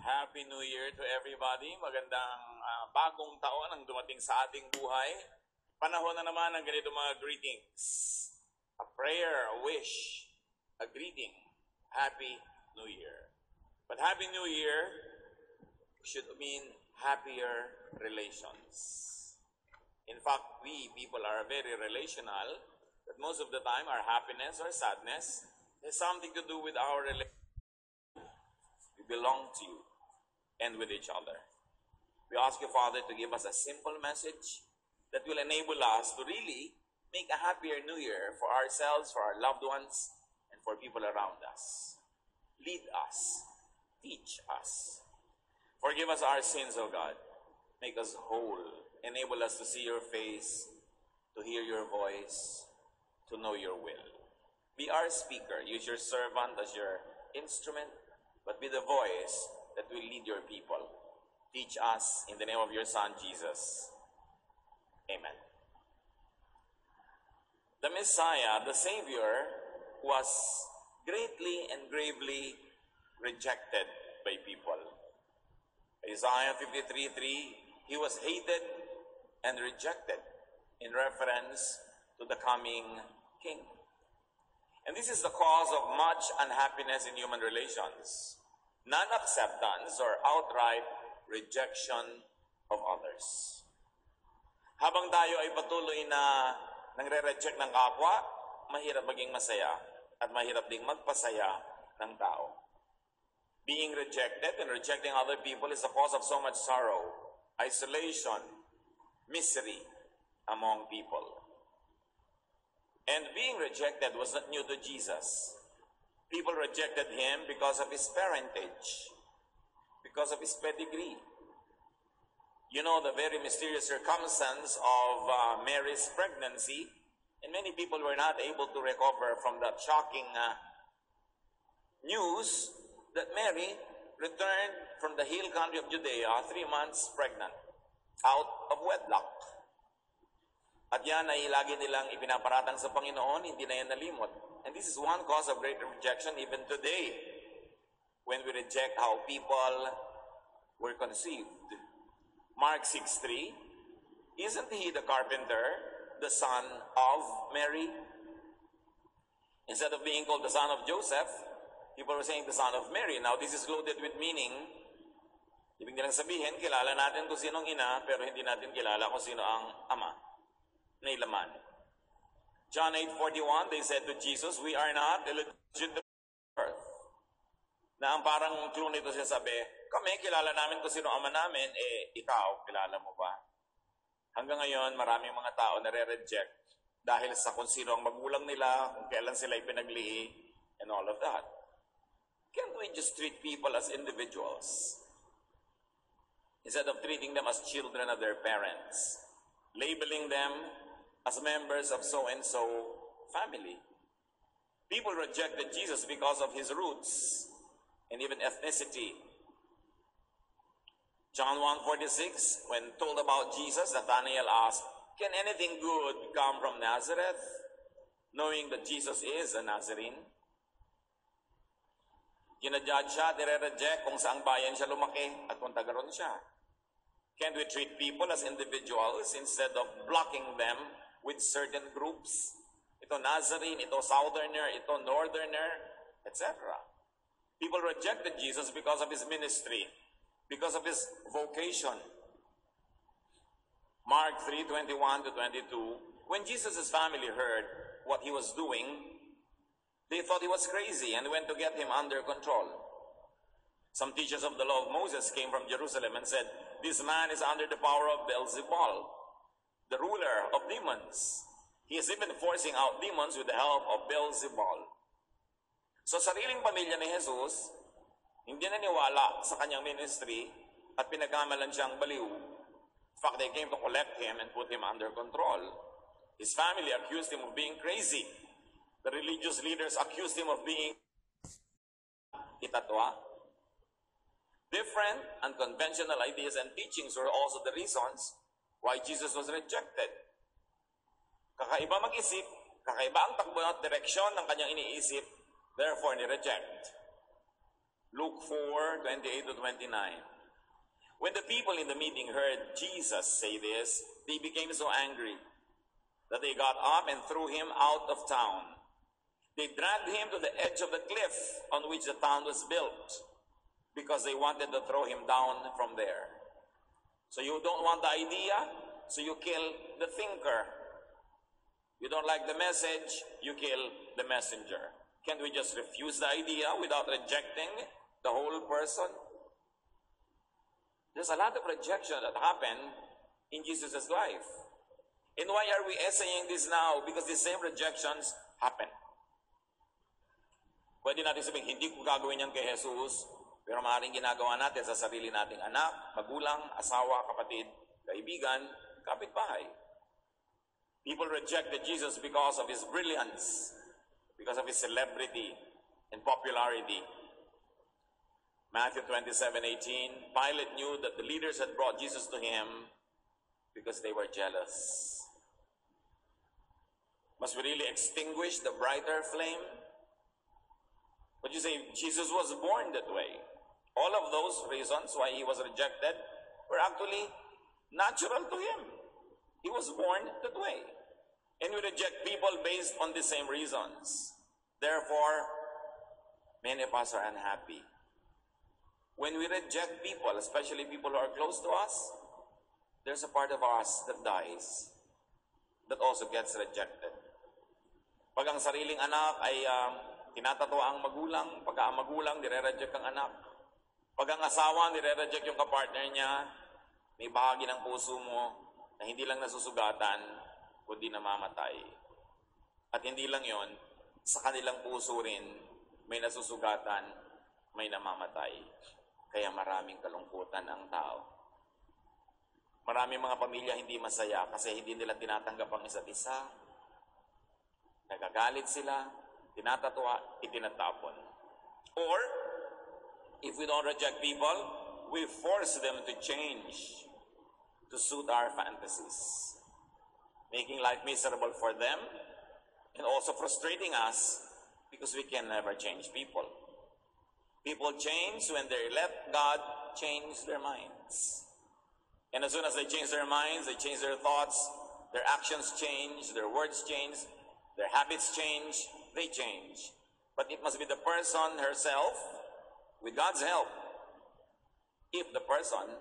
Happy New Year to everybody. Magandang bagong taon ang dumating sa ating buhay. Panahon na naman ng ganito mga greetings. A prayer, a wish, a greeting. Happy New Year. But Happy New Year should mean happier relations. In fact, we people are very relational, but most of the time our happiness or sadness has something to do with our relationship. We belong to you and with each other. We ask you, Father, to give us a simple message that will enable us to really make a happier New Year for ourselves, for our loved ones, and for people around us. Lead us. Teach us. Forgive us our sins, O God. Make us whole. Enable us to see your face, to hear your voice, to know your will. Be our speaker. Use your servant as your instrument, but be the voice that will lead your people. Teach us in the name of your Son, Jesus. Amen. The Messiah, the Savior, was greatly and gravely rejected by people. Isaiah 53:3, he was hated and rejected in reference to the coming King. And this is the cause of much unhappiness in human relations. Non-acceptance or outright rejection of others. Habang tayo ay patuloy na nagre-reject ng kapwa, mahirap maging masaya at mahirap ding magpasaya ng tao. Being rejected and rejecting other people is the cause of so much sorrow, isolation, misery among people. And being rejected was not new to Jesus. People rejected him because of his parentage, because of his pedigree. You know the very mysterious circumstance of Mary's pregnancy, and many people were not able to recover from that shocking news that Mary returned from the hill country of Judea 3 months pregnant, out of wedlock. At yan ay lagi nilang ipinaparatang sa Panginoon, hindi na yan nalimot. And this is one cause of great rejection even today, when we reject how people were conceived. Mark 6:3, isn't he the carpenter, the son of Mary? Instead of being called the son of Joseph, people were saying the son of Mary. Now this is loaded with meaning. Ibig nilang sabihin, kilala natin kung sinong ina, pero hindi natin kilala kung sino ang ama. Nailaman. John 8:41, they said to Jesus, we are not illegitimate birth. Na ang parang clue nito siya sabi, kami, kilala namin kung sino ama namin, ikaw, kilala mo ba? Hanggang ngayon, maraming mga tao nare-reject dahil sa kung sino ang magulang nila, kung kailan sila ipinaglihi, and all of that. Can't we just treat people as individuals instead of treating them as children of their parents, labeling them as members of so-and-so family? People rejected Jesus because of his roots and even ethnicity. John 1:46, when told about Jesus, Nathanael asked, can anything good come from Nazareth? Knowing that Jesus is a Nazarene. Ginajudge siya, nire-reject kung saang bayan siya lumaki at kung taga ron siya. Can't we treat people as individuals instead of blocking them with certain groups? Ito Nazarene, ito Southerner, ito Northerner, etc. People rejected Jesus because of his ministry, because of his vocation. Mark 3:21-22, when Jesus' family heard what he was doing, they thought he was crazy and went to get him under control. Some teachers of the law of Moses came from Jerusalem and said, this man is under the power of Beelzebul, the ruler of demons. He is even forcing out demons with the help of Beelzebul. So sariling pamilya ni Jesus, hindi naniwala sa kanyang ministry at pinagkamalan siyang baliw. In fact, they came to collect him and put him under control. His family accused him of being crazy. The religious leaders accused him of being itatwa. Different, unconventional ideas and teachings were also the reasons why Jesus was rejected. Kakaiba mag-isip, kakaiba ang takbo at direksyon ng kanyang iniisip, therefore ni-reject. Luke 4:28 to 29. When the people in the meeting heard Jesus say this, they became so angry that they got up and threw him out of town. They dragged him to the edge of the cliff on which the town was built, because they wanted to throw him down from there. So you don't want the idea, so you kill the thinker. You don't like the message, you kill the messenger. Can't we just refuse the idea without rejecting the whole person? There's a lot of rejection that happened in Jesus' life. And why are we essaying this now? Because the same rejections happen. Pwede natin sabihin, hindi ko gagawin yan kay Jesus, pero maaaring ginagawa natin sa sarili nating anak, magulang, asawa, kapatid, kaibigan, kapitbahay. People rejected Jesus because of his brilliance, because of his celebrity and popularity. Matthew 27:18, Pilate knew that the leaders had brought Jesus to him because they were jealous. Must we really extinguish the brighter flame? But you say, Jesus was born that way. All of those reasons why he was rejected were actually natural to him. He was born that way. And we reject people based on the same reasons. Therefore, many of us are unhappy. When we reject people, especially people who are close to us, there's a part of us that dies, that also gets rejected. Pag ang sariling anak ay tinatatwa ang magulang, pag ang magulang, nire-reject ang anak. Pag ang asawa, nire-reject yung kapartner niya, may bahagi ng puso mo na hindi lang nasusugatan, kundi namamatay. At hindi lang yon, sa kanilang puso rin, may nasusugatan, may namamatay. Kaya maraming kalungkutan ang tao. Maraming mga pamilya hindi masaya kasi hindi nila tinatanggap ang isa't isa. Nagagalit sila, tinatatwa, itinatapon. Or, if we don't reject people, we force them to change to suit our fantasies, making life miserable for them and also frustrating us because we can never change people. People change when they let God change their minds. And as soon as they change their minds, they change their thoughts, their actions change, their words change, their habits change, they change. But it must be the person herself, with God's help. If the person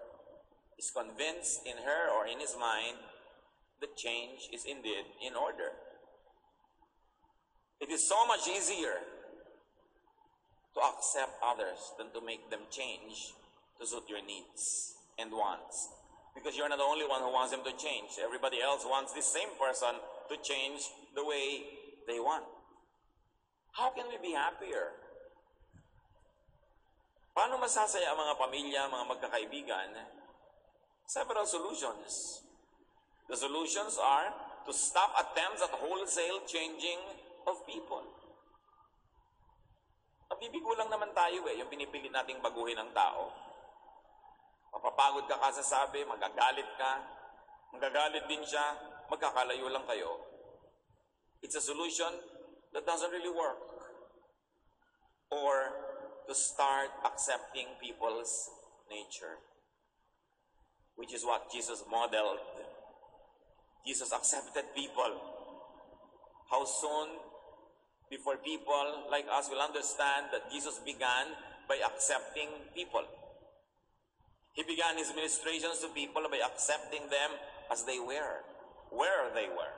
is convinced in her or in his mind that change is indeed in order. It is so much easier to accept others than to make them change to suit your needs and wants. Because you're not the only one who wants them to change. Everybody else wants this same person to change the way they want. How can we be happier? Paano masasaya ang mga pamilya, mga magkakaibigan? Several solutions. The solutions are to stop attempts at wholesale changing of people. Mabibigo lang naman tayo yung pinipilit nating baguhin ang tao. Mapapagod ka kasasabi, magagalit ka, magagalit din siya, magkakalayo lang kayo. It's a solution that doesn't really work. Or to start accepting people's nature, which is what Jesus modeled. Jesus accepted people. How soon before people like us will understand that Jesus began by accepting people? He began his ministrations to people by accepting them as they were, where they were.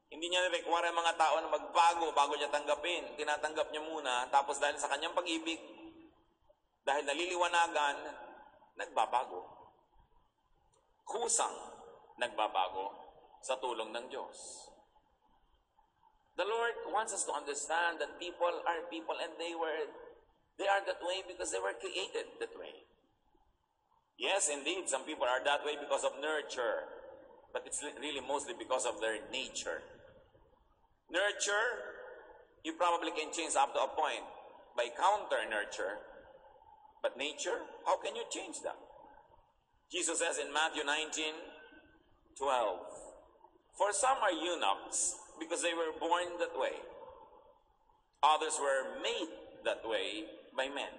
Hindi niya require ang mga tao na magbago bago niya tanggapin. Tinatanggap niya muna, tapos dahil sa kanyang pag-ibig, dahil naliliwanagan, nagbabago. Kusang nagbabago sa tulong ng Diyos. The Lord wants us to understand that people are people and they are that way because they were created that way. Yes, indeed, some people are that way because of nurture, but it's really mostly because of their nature. Nurture, you probably can change up to a point by counter-nurture, but nature, how can you change that? Jesus says in Matthew 19:12, "For some are eunuchs, because they were born that way. Others were made that way by men.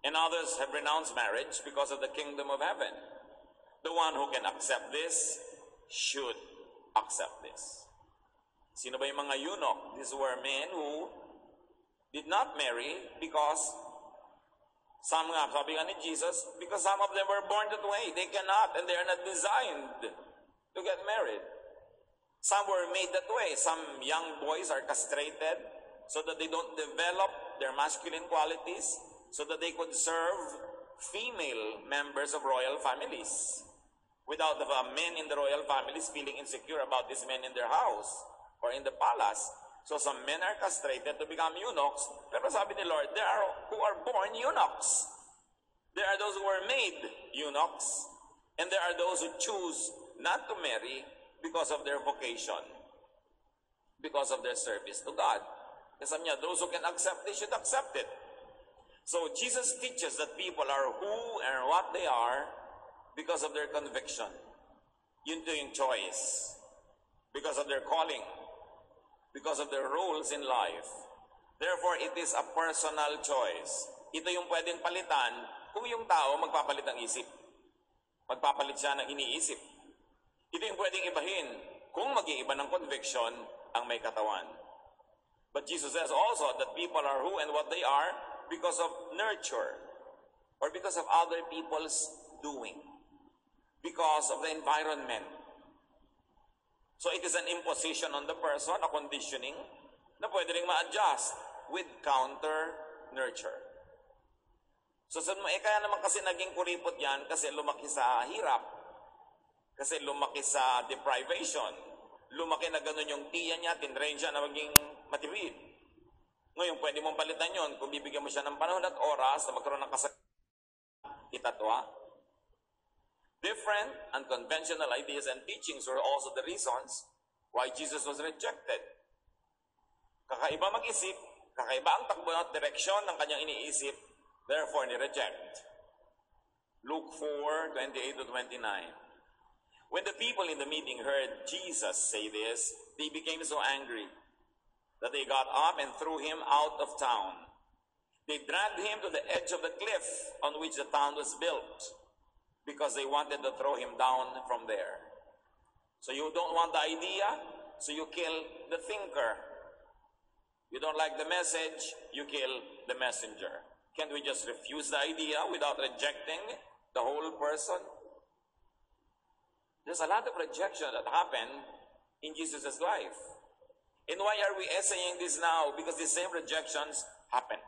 And others have renounced marriage because of the kingdom of heaven. The one who can accept this should accept this. Sino ba yung mga eunuch? These were men who did not marry because some nga, sabi nga ni Jesus, because some of them were born that way. They cannot and they are not designed to get married. Some were made that way. Some young boys are castrated so that they don't develop their masculine qualities, so that they could serve female members of royal families without the men in the royal families feeling insecure about these men in their house or in the palace. So some men are castrated to become eunuchs. Pero sabi ni Lord, there are who are born eunuchs. There are those who are made eunuchs. And there are those who choose not to marry because of their vocation, because of their service to God. Kasi sabi niya, those who can accept, they should accept it. So Jesus teaches that people are who and what they are because of their conviction. Yun to yung choice. Because of their calling. Because of their roles in life. Therefore, it is a personal choice. Ito yung pwedeng palitan kung yung tao magpapalit ng isip. Magpapalit siya ng iniisip. Ito yung pwedeng ibahin kung mag-iiba ng conviction ang may katawan. But Jesus says also that people are who and what they are because of nurture or because of other people's doing, because of the environment. So it is an imposition on the person, a conditioning na pwede rin ma-adjust with counter-nurture. So kaya naman kasi naging kuripot yan kasi lumaki sa hirap, kasi lumaki sa deprivation, lumaki na ganun yung tiya niya, tinrain siya na maging matibid. Ngayon, pwede mong palitan yun kung bibigyan mo siya ng panahon at oras na magkaroon ng itatwa. Different, unconventional ideas and teachings were also the reasons why Jesus was rejected. Kakaiba mag-isip, kakaiba ang takbo at direksyon ng kanyang iniisip, therefore ni-reject. Luke 4:28-29. When the people in the meeting heard Jesus say this, they became so angry that they got up and threw him out of town. They dragged him to the edge of the cliff on which the town was built because they wanted to throw him down from there. So you don't want the idea, so you kill the thinker. You don't like the message, you kill the messenger. Can't we just refuse the idea without rejecting the whole person? There's a lot of rejection that happened in Jesus' life. And why are we essaying this now? Because the same rejections happen.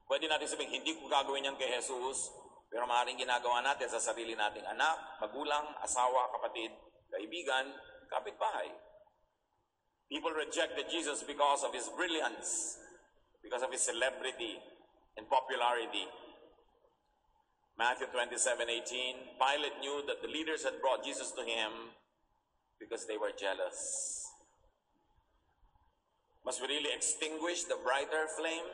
Pwede natin sabihin, hindi ko gagawin yan kay Jesus, pero maaaring ginagawa natin sa sarili nating anak, magulang, asawa, kapatid, kaibigan, kapitbahay. People rejected Jesus because of his brilliance, because of his celebrity and popularity. Matthew 27:18, Pilate knew that the leaders had brought Jesus to him because they were jealous. Must we really extinguish the brighter flame?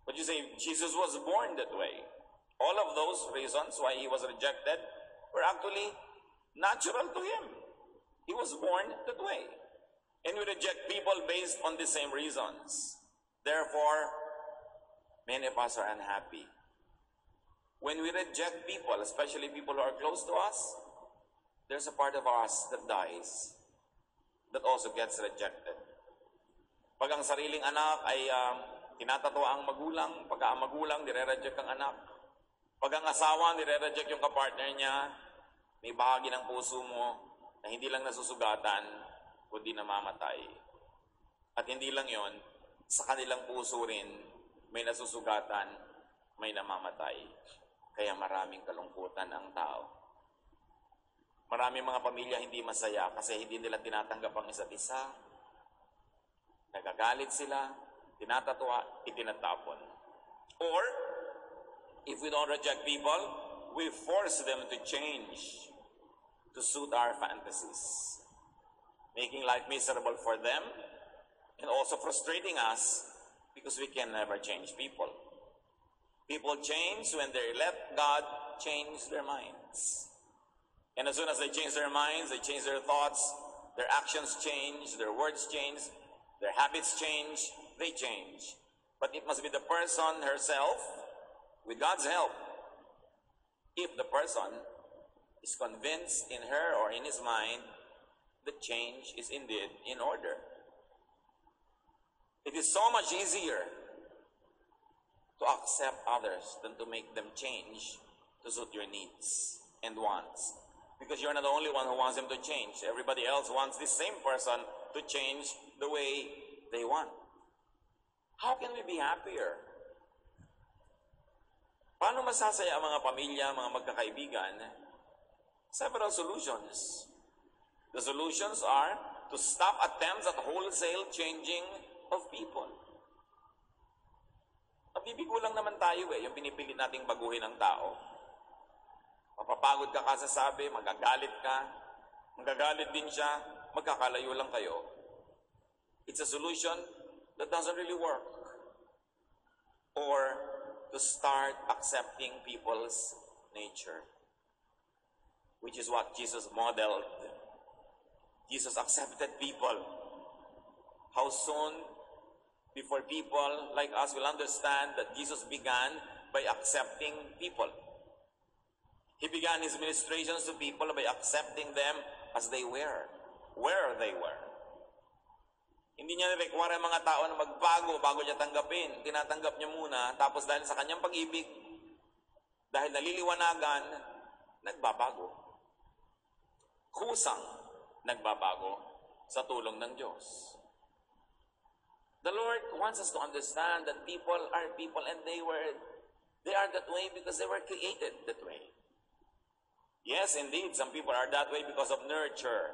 But you say, Jesus was born that way. All of those reasons why he was rejected were actually natural to him. He was born that way. And we reject people based on the same reasons. Therefore, many of us are unhappy. When we reject people, especially people who are close to us, there's a part of us that dies, that also gets rejected. Pag ang sariling anak ay tinatatwa ang magulang, pag ang magulang, nire-reject ang anak. Pag ang asawa, nire-reject yung kapartner niya, may bahagi ng puso mo na hindi lang nasusugatan, kundi namamatay. At hindi lang yon, sa kanilang puso rin, may nasusugatan, may namamatay. Kaya maraming kalungkutan ang tao. Maraming mga pamilya hindi masaya kasi hindi nila tinatanggap ang isa't isa. Nagagalit sila, tinatatwa, itinatapon. Or, if we don't reject people, we force them to change to suit our fantasies, making life miserable for them and also frustrating us because we can never change people. People change when they let God change their minds. And as soon as they change their minds, they change their thoughts, their actions change, their words change, their habits change, they change. But it must be the person herself, with God's help. If the person is convinced in her or in his mind that change is indeed in order. It is so much easier to accept others than to make them change to suit your needs and wants. Because you're not the only one who wants them to change. Everybody else wants this same person to change the way they want. How can we be happier? Paano masasaya ang mga pamilya, mga magkakaibigan? Several solutions. The solutions are to stop attempts at wholesale changing of people. Mabibigo lang naman tayo yung pinipilit nating baguhin ang tao. Mapapagod ka kasasabi, magagalit ka, magagalit din siya, magkakalayo lang kayo. It's a solution that doesn't really work. Or to start accepting people's nature, which is what Jesus modeled. Jesus accepted people. How soon before people like us will understand that Jesus began by accepting people? He began his ministrations to people by accepting them as they were, where they were. Hindi niya require ang mga tao na magbago bago niya tanggapin. Tinatanggap niya muna, tapos dahil sa kanyang pag-ibig, dahil naliliwanagan, nagbabago. Kusang nagbabago sa tulong ng Diyos. The Lord wants us to understand that people are people and they are that way because they were created that way. Yes, indeed, some people are that way because of nurture,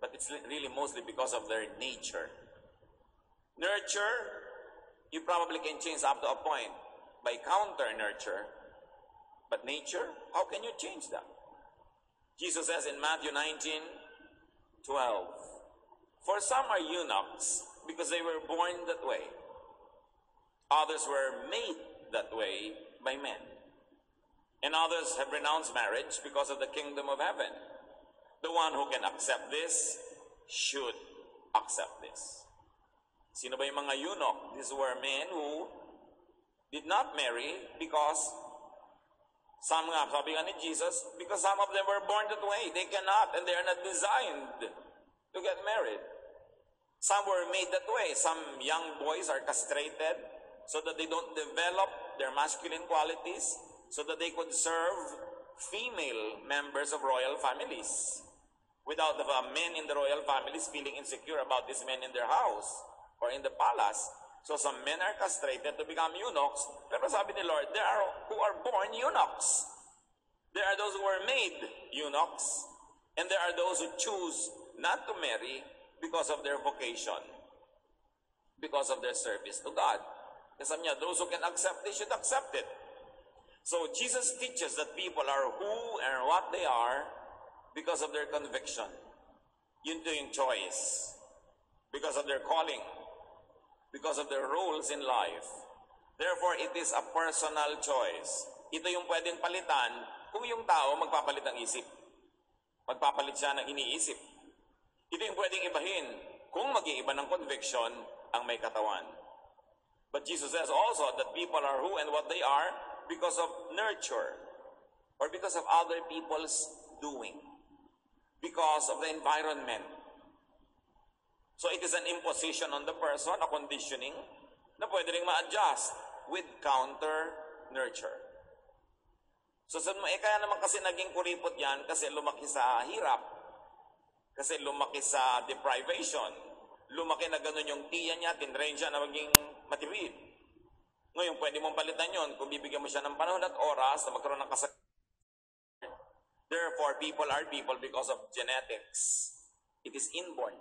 but it's really mostly because of their nature. Nurture, you probably can change up to a point by counter-nurture, but nature, how can you change that? Jesus says in Matthew 19:12, "For some are eunuchs because they were born that way. Others were made that way by men. And others have renounced marriage because of the kingdom of heaven. The one who can accept this should accept this." Sino ba yung mga eunuch? These were men who did not marry because sabi nga ni Jesus, because some of them were born that way. They cannot and they are not designed to get married. Some were made that way. Some young boys are castrated so that they don't develop their masculine qualities, so that they could serve female members of royal families without the men in the royal families feeling insecure about these men in their house or in the palace. So some men are castrated to become eunuchs. Pero sabi ni Lord, there are who are born eunuchs. There are those who are made eunuchs. And there are those who choose not to marry because of their vocation, because of their service to God. Kasi sabi niya, those who can accept, they should accept it. So Jesus teaches that people are who and what they are because of their conviction. Yun to yung choice. Because of their calling. Because of their roles in life. Therefore, it is a personal choice. Ito yung pwedeng palitan kung yung tao magpapalit ng isip. Magpapalit siya ng iniisip. Ito yung pwedeng ibahin kung mag-iiba ng conviction ang may katawan. But Jesus says also that people are who and what they are because of nurture or because of other people's doing, because of the environment. So it is an imposition on the person, a conditioning, na pwede rin ma-adjust with counter-nurture. So kaya naman kasi naging kuripot yan kasi lumaki sa hirap, kasi lumaki sa deprivation, lumaki na ganun yung tiya niya, tinrain siya na maging matibid. Ngayon, pwede mong palitan yun kung bibigyan mo siya ng panahon at oras na magkaroon ng kasalanan. Therefore, people are people because of genetics. It is inborn.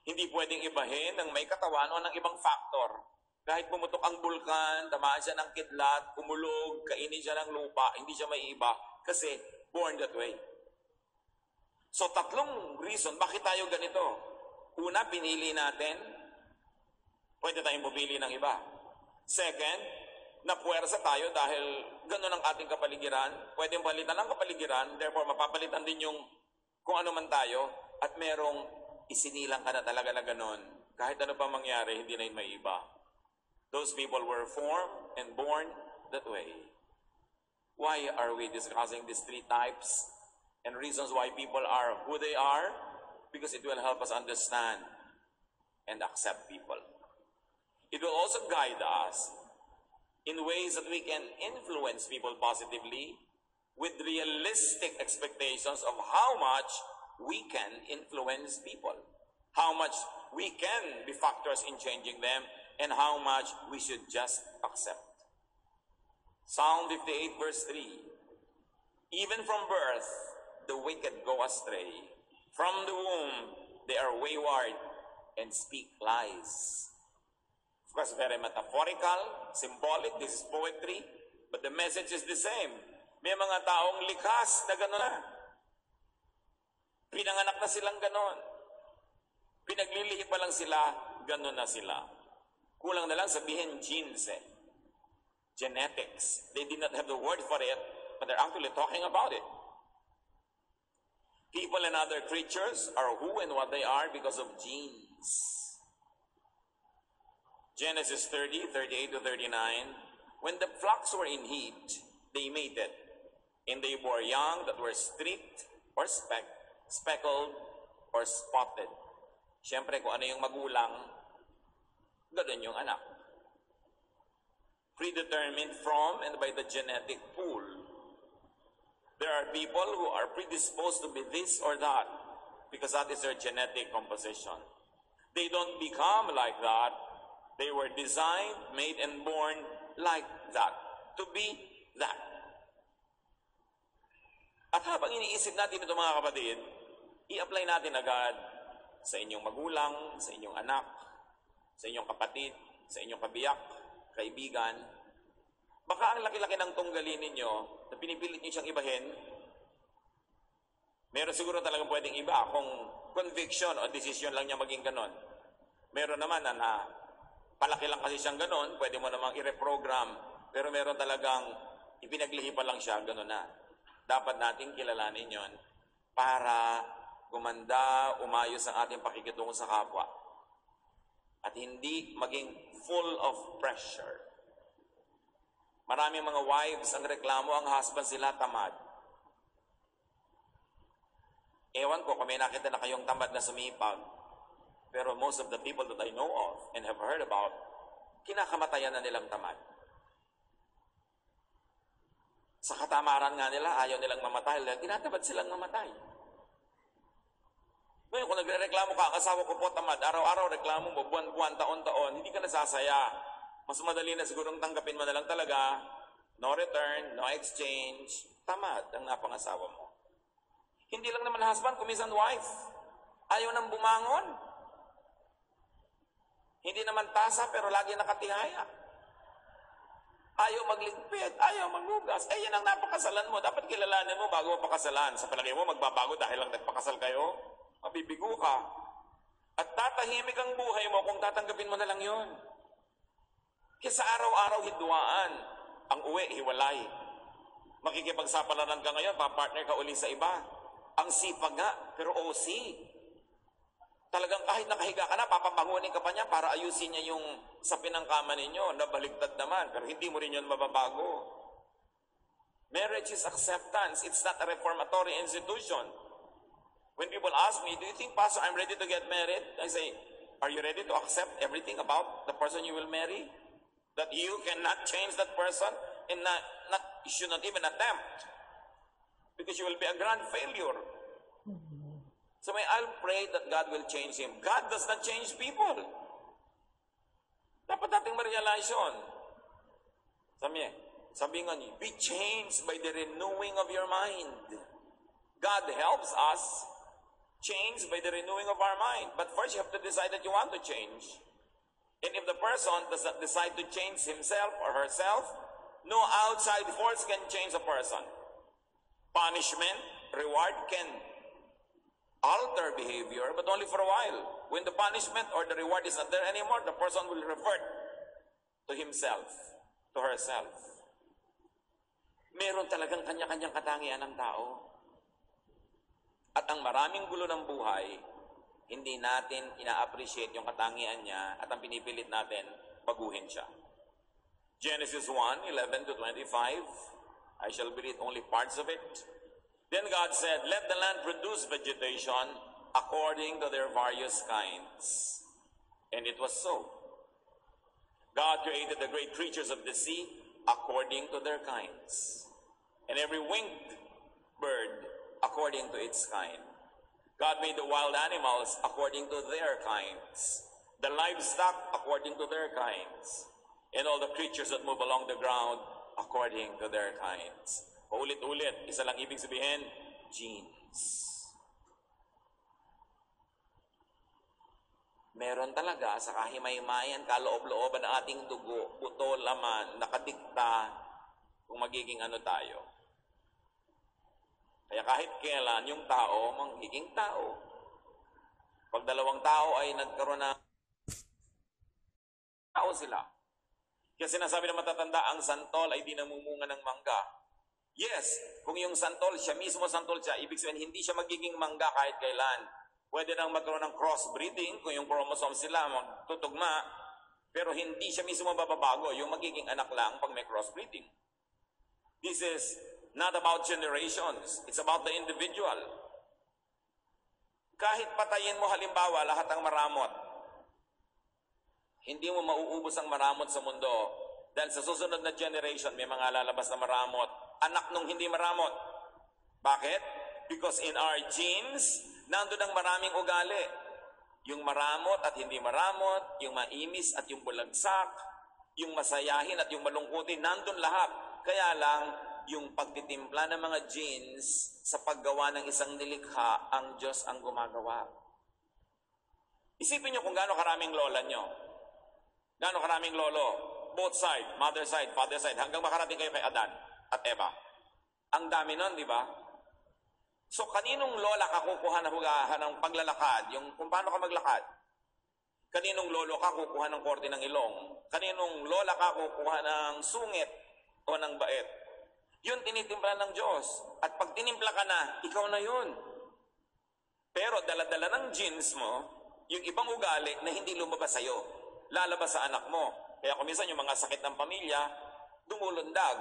Hindi pwedeng ibahin ng may katawan o ng ibang factor. Kahit pumutok ang bulkan, tamaan siya ng kidlat, kumulog, kainin siya ng lupa, hindi siya maiiba kasi born that way. So, tatlong reason, bakit tayo ganito? Una, pinili natin. Pwede tayong pumili ng iba. Second, napuwersa tayo dahil ganun ang ating kapaligiran. Pwedeng palitan ang kapaligiran, therefore mapapalitan din yung kung ano man tayo, at merong isinilang ka na talaga na ganun kahit ano pa mangyari, hindi na yun may iba. Those people were formed and born that way. Why are we discussing these three types and reasons why people are who they are? Because it will help us understand and accept people. It will also guide us in ways that we can influence people positively with realistic expectations of how much we can influence people, how much we can be factors in changing them, and how much we should just accept. Psalm 58 verse 3, even from birth, the wicked go astray. From the womb, they are wayward and speak lies. Of course, very metaphorical, symbolic, this is poetry, but the message is the same. May mga taong likas na gano'n na. Pinanganak na silang gano'n. Pinaglilihi pa lang sila, gano'n na sila. Kulang na lang sabihin genes eh. Genetics. They did not have the word for it, but they're actually talking about it. People and other creatures are who and what they are because of genes. Genesis 30, 38 to 39, when the flocks were in heat, they mated, and they bore young that were streaked or speckled or spotted. Siyempre, kung ano yung magulang, ganoon yung anak. Predetermined from and by the genetic pool. There are people who are predisposed to be this or that because that is their genetic composition. They don't become like that. They were designed, made, and born like that. To be that. At habang iniisip natin ito mga kapatid, i-apply natin agad sa inyong magulang, sa inyong anak, sa inyong kapatid, sa inyong kabiyak, kaibigan. Baka ang laki-laki ng tunggalin ninyo na pinipilit niyo siyang ibahin. Meron siguro talagang pwedeng iba kung conviction o decision lang niya maging ganon. Meron naman na palaki lang kasi siyang ganon, pwede mo namang i-reprogram. Pero meron talagang ipinaglihi pa lang siya, ganon na. Dapat nating kilalanin yon para gumanda, umayos ang ating pakikitungo sa kapwa. At hindi maging full of pressure. Maraming mga wives ang reklamo, ang husband sila tamad. Ewan ko kung may nakita na kayong tamad na sumipag. Pero most of the people that I know of and have heard about, kinakamatayan na nilang tamad. Sa katamaran nga nila, ayaw nilang mamatay. Tinatamad silang mamatay. Ngayon, kung nagre-reklamo ka, ang asawa ko po tamad, araw-araw reklamo mo, buwan-buwan, taon-taon, hindi ka nasasaya. Mas madali na sigurong tanggapin mo na lang talaga, no return, no exchange, tamad ang napangasawa mo. Hindi lang naman husband, kumisan wife. Ayaw nang bumangon. Hindi naman tasa, pero lagi nakatihaya. Ayaw magligpit, ayaw maghugas. Eh, yan ang napakasalan mo. Dapat kilalanin mo bago mo pakasalan. Sa palagay mo, magbabago dahil lang nagpakasal kayo? Mabibigo ka. At tatahimik ang buhay mo kung tatanggapin mo na lang yon. Kesa araw-araw hidwaan. Ang uwi, hiwalay. Makikipagsapalaran ka ngayon, papartner ka uli sa iba. Ang sipag nga, pero OC. Talagang kahit nakahiga ka na, papabangunin ka pa niya para ayusin niya yung sapin ng kama ninyo. Nabaligtad naman, pero hindi mo rin yun mababago. Marriage is acceptance. It's not a reformatory institution. When people ask me, do you think, Pastor, I'm ready to get married? I say, are you ready to accept everything about the person you will marry? That you cannot change that person and you should not even attempt. Because you will be a grand failure. So I'll pray that God will change him. God does not change people. Dapat nating ma-realize yun. Sabi nga niyo, be changed by the renewing of your mind. God helps us change by the renewing of our mind. But first you have to decide that you want to change. And if the person does not decide to change himself or herself, no outside force can change a person. Punishment, reward can alter behavior, but only for a while. When the punishment or the reward is not there anymore, the person will revert to himself, to herself. Meron talagang kanya-kanyang katangian ng tao. At ang maraming gulo ng buhay, hindi natin ina-appreciate yung katangian niya at ang pinipilit natin, baguhin siya. Genesis 1:11 to 25. I shall read only parts of it. Then God said, "Let the land produce vegetation according to their various kinds." And it was so. God created the great creatures of the sea according to their kinds, and every winged bird according to its kind. God made the wild animals according to their kinds, the livestock according to their kinds, and all the creatures that move along the ground according to their kinds. Paulit-ulit, isa lang ibig sabihin, genes. Meron talaga sa kahimay-mayan, kaloob-looban ng ating dugo, buto, laman, nakadikta kung magiging ano tayo. Kaya kahit kailan yung tao, magiging tao. Pag dalawang tao ay nagkaroon ng tao sila. Kaya sinasabi ng matatanda, ang santol ay di namumunga ng mangga. Yes, kung yung santol, siya mismo santol siya, ibig sabihin hindi siya magiging mangga kahit kailan. Pwede nang magkaroon ng crossbreeding kung yung chromosomes sila magtutugma, pero hindi siya mismo mababago, yung magiging anak lang pag may crossbreeding. This is not about generations, it's about the individual. Kahit patayin mo halimbawa lahat ng maramot, hindi mo mauubos ang maramot sa mundo dahil sa susunod na generation may mga lalabas na maramot, anak nung hindi maramot. Bakit? Because in our genes, nandun ang maraming ugali. Yung maramot at hindi maramot, yung mainis at yung bulagsak, yung masayahin at yung malungkutin, nandun lahat. Kaya lang, yung pagtitimpla ng mga genes sa paggawa ng isang nilikha, ang Diyos ang gumagawa. Isipin nyo kung gaano karaming lola nyo. Gaano karaming lolo. Both side, mother side, father side, hanggang makarating kayo kay Adan at Eva. Ang dami nun, di ba? So, kaninong lola ka kukuha ng hugahan ng paglalakad? Yung kung paano ka maglakad? Kaninong lolo ka kukuha ng korte ng ilong? Kaninong lola ka kukuha ng sungit o ng bait? Yun tinitimpla ng Diyos. At pag tinimpla ka na, ikaw na yun. Pero dala-dala ng genes mo, yung ibang ugali na hindi lumabas sa'yo, lalabas sa anak mo. Kaya kung minsan yung mga sakit ng pamilya, dumulundag.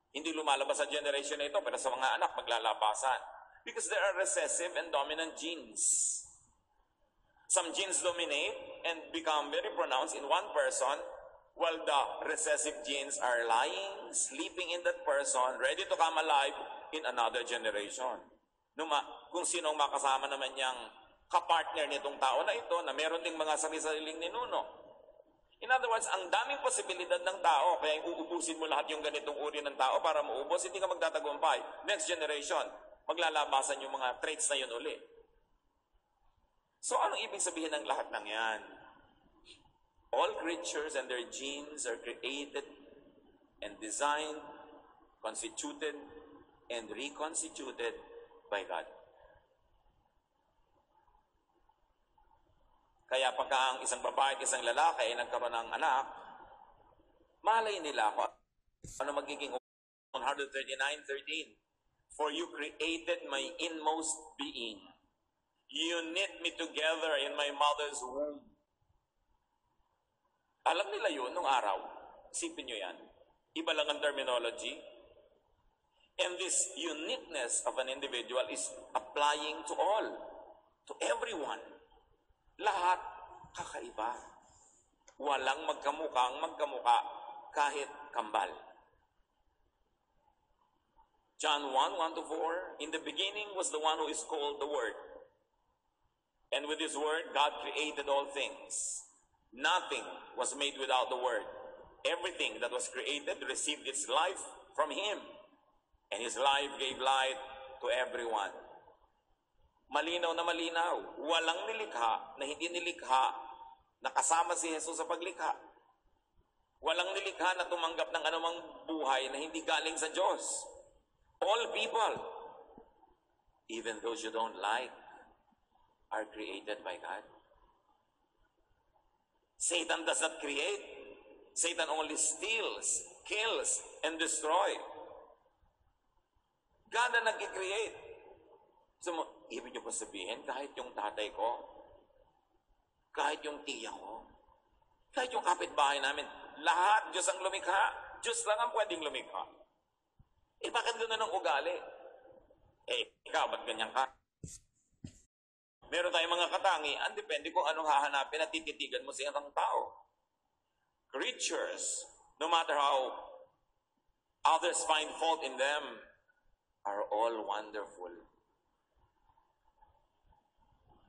Hindi lumalabas sa generation na ito, pero sa mga anak, maglalabasan. Because there are recessive and dominant genes. Some genes dominate and become very pronounced in one person, while the recessive genes are lying, sleeping in that person, ready to come alive in another generation. Kung sinong makasama naman niyang kapartner nitong tao na ito, na meron ding mga sarili-sariling ninuno. In other words, ang daming posibilidad ng tao, kaya uubusin mo lahat yung ganitong uri ng tao para maubos, hindi ka magtatagumpay. Next generation, maglalabasan yung mga traits na yun uli. So, anong ibig sabihin ng lahat ng yan? All creatures and their genes are created and designed, constituted, and reconstituted by God. Kaya pagka ang isang babae at isang lalaki ay nagkaroon ng anak, malay nila kung ano magiging 139:13. For you created my inmost being. You knit me together in my mother's womb. Alam nila yun nung araw. Isipin nyo yan. Iba lang ang terminology. And this uniqueness of an individual is applying to all, to everyone. Lahat kakaiba. Walang magkamukhang magkamukha kahit kambal. John 1:1-4, in the beginning was the one who is called the Word. And with His Word, God created all things. Nothing was made without the Word. Everything that was created received its life from Him. And His life gave light to everyone. Malinaw na malinaw. Walang nilikha na hindi nilikha na kasama si Jesus sa paglikha. Walang nilikha na tumanggap ng anumang buhay na hindi galing sa Diyos. All people, even those you don't like, are created by God. Satan does not create. Satan only steals, kills, and destroys. God na nag-create. So, ibig niyo po sabihin, kahit yung tatay ko, kahit yung tiya ko, kahit yung kapitbahay namin, lahat Diyos ang lumikha. Diyos lang ang pwedeng lumikha. Bakit gano'n ang ugali? Ikaw, ba't ganyan ka? Meron tayong mga katangian, depende kung anong hahanapin at tititigan mo sa isang tao. Creatures, no matter how others find fault in them, are all wonderful.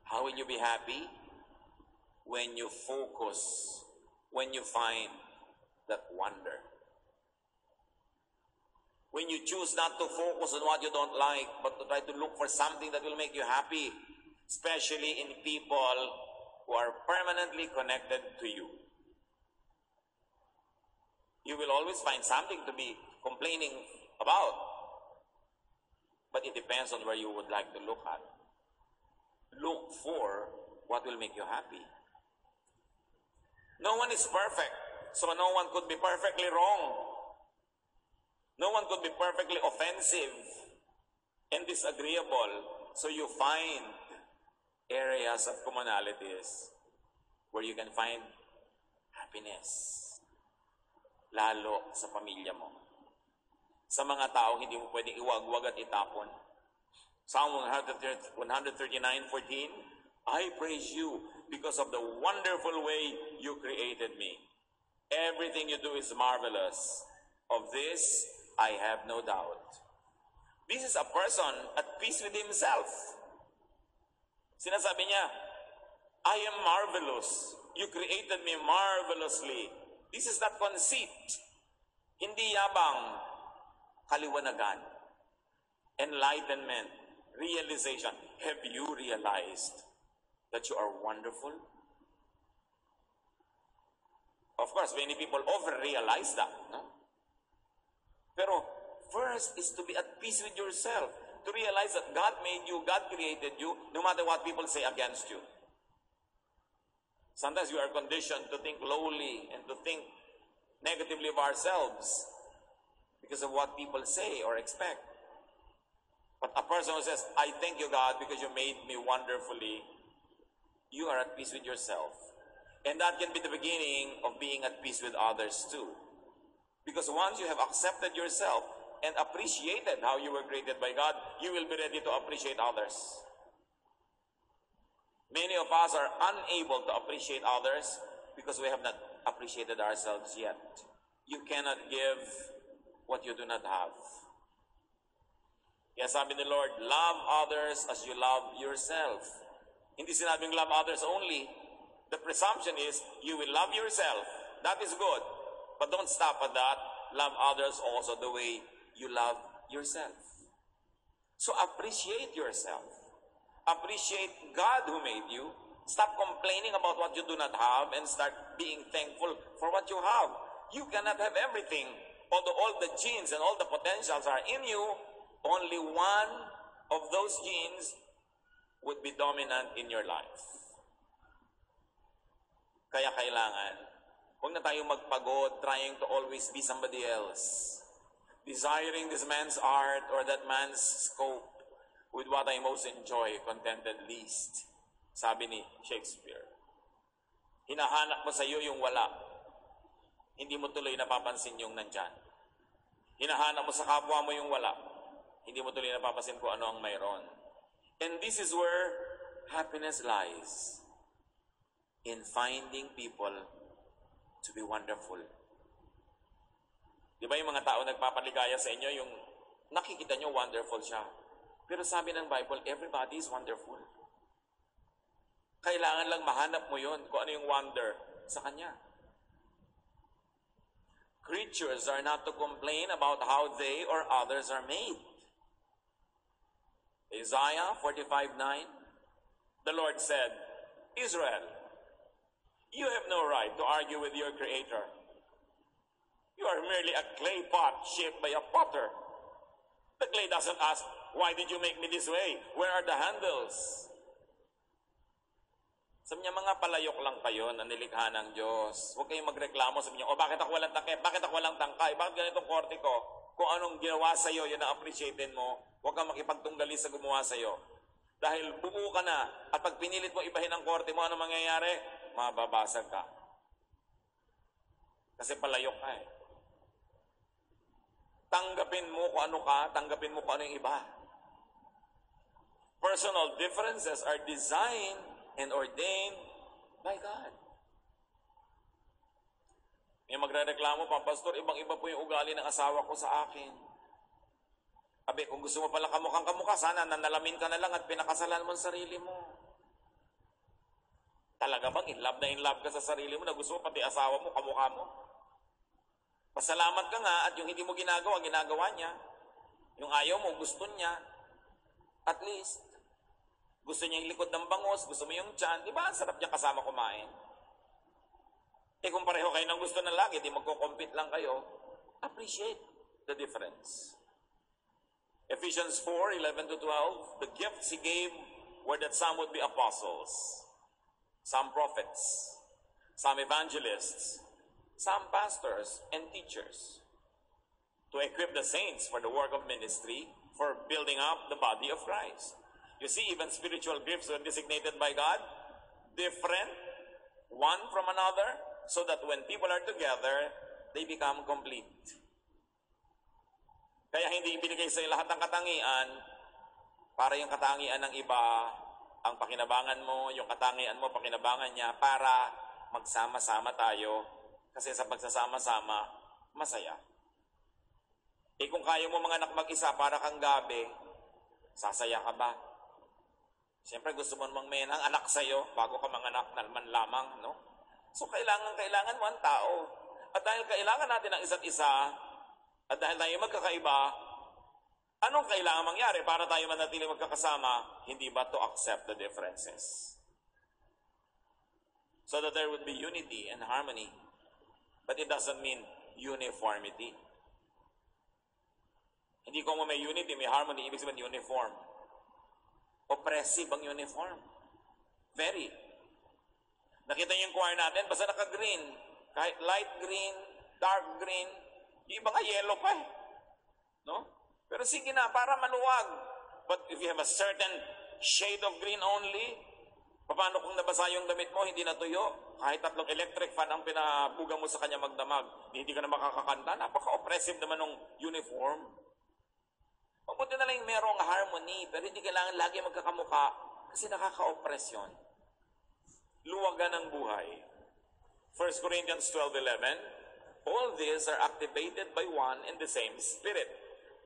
How will you be happy? When you focus, when you find that wonder. When you choose not to focus on what you don't like, but to try to look for something that will make you happy, especially in people who are permanently connected to you. You will always find something to be complaining about, but it depends on where you would like to look at. Look for what will make you happy. No one is perfect, so no one could be perfectly wrong. No one could be perfectly offensive and disagreeable. So you find areas of commonalities where you can find happiness. Lalo sa pamilya mo. Sa mga tao, hindi mo pwedeng iwag-wag at itapon. Psalm 139:14, I praise you because of the wonderful way you created me. Everything you do is marvelous. Of this, I have no doubt. This is a person at peace with himself. Sinasabi niya, I am marvelous. You created me marvelously. This is not conceit. Hindi yabang, kaliwanagan, enlightenment, realization. Have you realized that you are wonderful? Of course, many people over-realize that, no? Pero first is to be at peace with yourself. To realize that God made you, God created you, no matter what people say against you. Sometimes we are conditioned to think lowly and to think negatively of ourselves because of what people say or expect. But a person who says, I thank you, God, because you made me wonderfully, you are at peace with yourself. And that can be the beginning of being at peace with others too. Because once you have accepted yourself and appreciated how you were created by God, you will be ready to appreciate others. Many of us are unable to appreciate others because we have not appreciated ourselves yet. You cannot give what you do not have. Kaya sabi ni Lord, love others as you love yourself. Hindi sinabing love others only. The presumption is you will love yourself. That is good. But don't stop at that. Love others also the way you love yourself. So appreciate yourself. Appreciate God who made you. Stop complaining about what you do not have and start being thankful for what you have. You cannot have everything. Although all the genes and all the potentials are in you, only one of those genes would be dominant in your life. Kaya kailangan huwag na tayong magpagod trying to always be somebody else. Desiring this man's art or that man's scope with what I most enjoy, contented least. Sabi ni Shakespeare. Hinahanap mo sa iyo yung wala. Hindi mo tuloy napapansin yung nandyan. Hinahanap mo sa kapwa mo yung wala. Hindi mo tuloy napapansin kung ano ang mayroon. And this is where happiness lies. In finding people to be wonderful. Di ba yung mga tao nagpapaligaya sa inyo, yung nakikita nyo wonderful siya. Pero sabi ng Bible, everybody is wonderful. Kailangan lang mahanap mo yun kung ano yung wonder sa Kanya. Creatures are not to complain about how they or others are made. Isaiah 45:9, the Lord said, Israel, you have no right to argue with your Creator. You are merely a clay pot shaped by a potter. The clay doesn't ask, why did you make me this way? Where are the handles? Sabi niya, mga palayok lang kayo na nilikha ng Diyos. Huwag kayong magreklamo. Sabi niya, bakit ako walang takip? Bakit ako walang tangkay? Bakit ganitong korte ko? Kung anong ginawa sa'yo, yun ang appreciatein mo. Huwag kang makipagtunggali sa gumawa sa'yo. Dahil buo ka na, at pag pinilit mo ibahin ang korte mo, ano mangyayari? Mababasag ka. Kasi palayok ka eh. Tanggapin mo kung ano ka, tanggapin mo kung ano yung iba. Personal differences are designed and ordained by God. May magre-reklamo pa, Pastor, ibang-iba po yung ugali ng asawa ko sa akin. Abi, kung gusto mo pala kamukhang kamukha, sana nanalamin ka na lang at pinakasalan mo ang sarili mo. Talaga bang in love ka sa sarili mo na gusto mo pati asawa mo, kamukha mo? Pasalamat ka nga at yung hindi mo ginagawa, ginagawa niya. Yung ayaw mo, gusto niya. At least, gusto niya yung likod ng bangos, gusto mo yung tiyan. Di ba? Ang sarap niya kasama kumain. Eh kung pareho kayo ng gusto ng lagi, di magko-compete lang kayo, appreciate the difference. Ephesians 4:11-12, the gifts He gave were that some would be apostles, some prophets, some evangelists, some pastors and teachers, to equip the saints for the work of ministry, for building up the body of Christ. You see, even spiritual gifts were designated by God, different, one from another, so that when people are together, they become complete. Kaya hindi ibinigay sa lahat ng katangian para yung katangian ng iba ang pakinabangan mo, yung katangian mo, pakinabangan niya, para magsama-sama tayo. Kasi sa pagsasama-sama, masaya. Eh kung kaya mo mga anak mag-isa para kang gabi, sasaya ka ba? Siyempre gusto mo namang may anak sa'yo bago ka manganak na man lamang, no? So kailangan mo ang tao. At dahil kailangan natin ang isa't isa, at dahil tayo magkakaiba, anong kailangan mangyari para tayo manatili magkakasama? Hindi ba to accept the differences? So that there would be unity and harmony. But it doesn't mean uniformity. Hindi ko may unity, may harmony, ibig sabihin uniform. Oppressive ang uniform. Very. Nakita niyo yung choir natin, basta naka-green. Kahit light green, dark green, yung iba nga yellow pa eh. No? Pero sige na, para maluwag. But if you have a certain shade of green only, paano kung nabasa yung damit mo, hindi natuyo? Kahit 3 electric fan ang pinabuga mo sa kanya magdamag, hindi ka na makakakanta. Napaka-oppressive naman ng uniform. Mabuti na lang merong harmony, pero hindi kailangan lagi magkakamuka kasi nakaka-oppress yun. Luwagan ng buhay. 1 Corinthians 12:11, all these are activated by one and the same Spirit,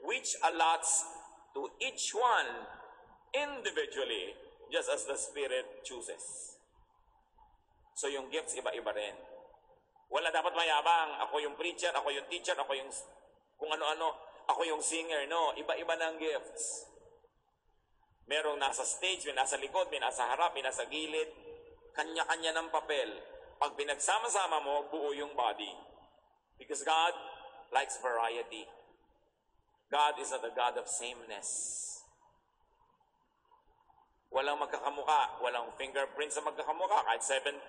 which allots to each one individually, just as the Spirit chooses. So yung gifts, iba-iba rin. Wala dapat mayabang. Ako yung preacher, ako yung teacher, ako yung kung ano-ano, ako yung singer. No, iba-iba ng gifts. Merong nasa stage, may nasa likod, may nasa harap, may nasa gilid. Kanya-kanya ng papel. Pag pinagsama-sama mo, buo yung body. Because God likes variety. God is not a God of sameness. Walang magkakamuka, walang fingerprints sa magkakamuka. Kahit 7